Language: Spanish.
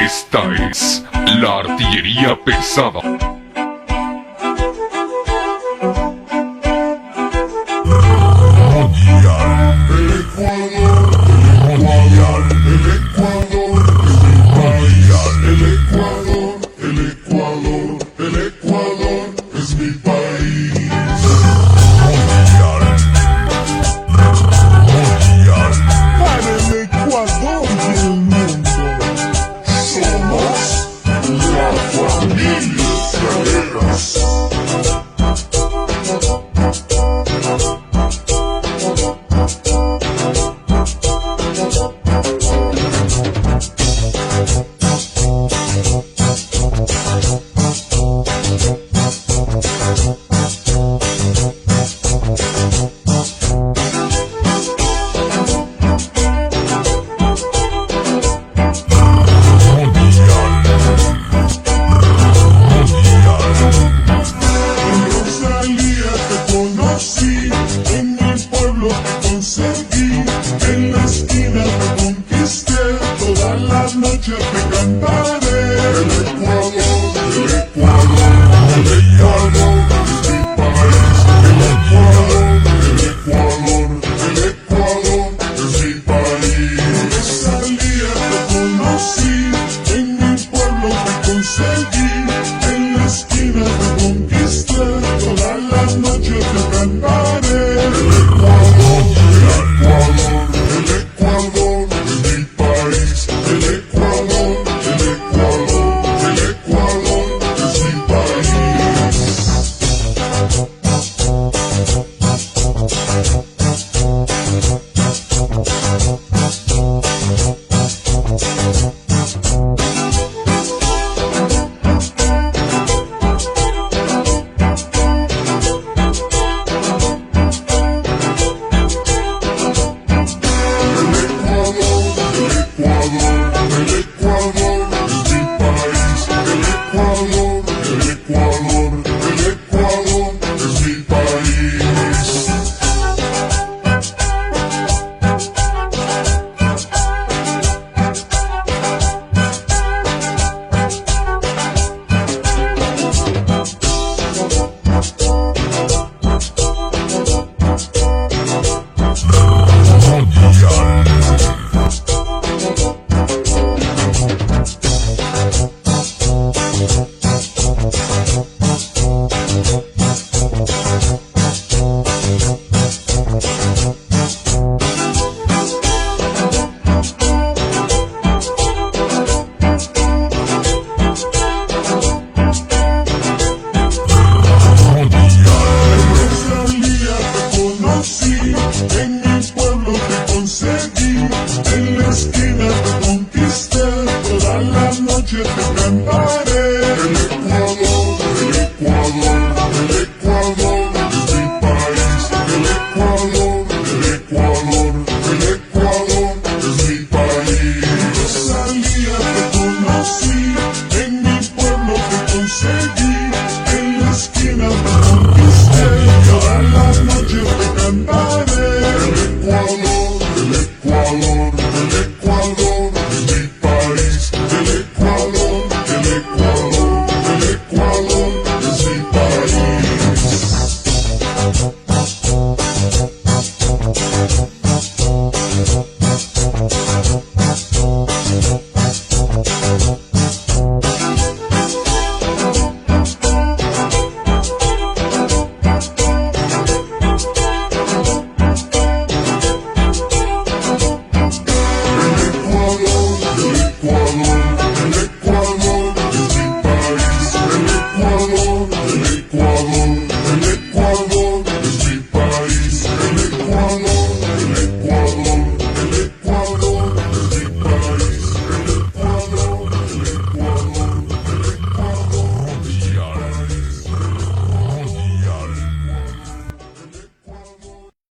Esta es la artillería pesada. El Ecuador es mi país. Para el Ecuador y el mundo, somos la familia Escaleras. En el pueblo te conseguí, en la esquina te conquisté, todas las noches te cantaré. El Ecuador, el Ecuador, el Ecuador es mi país. El Ecuador, el Ecuador, el Ecuador es mi país. En esa día te conocí, en mi pueblo te conseguí, en la esquina te conquisté, todas las noches te cantaré. Thank you.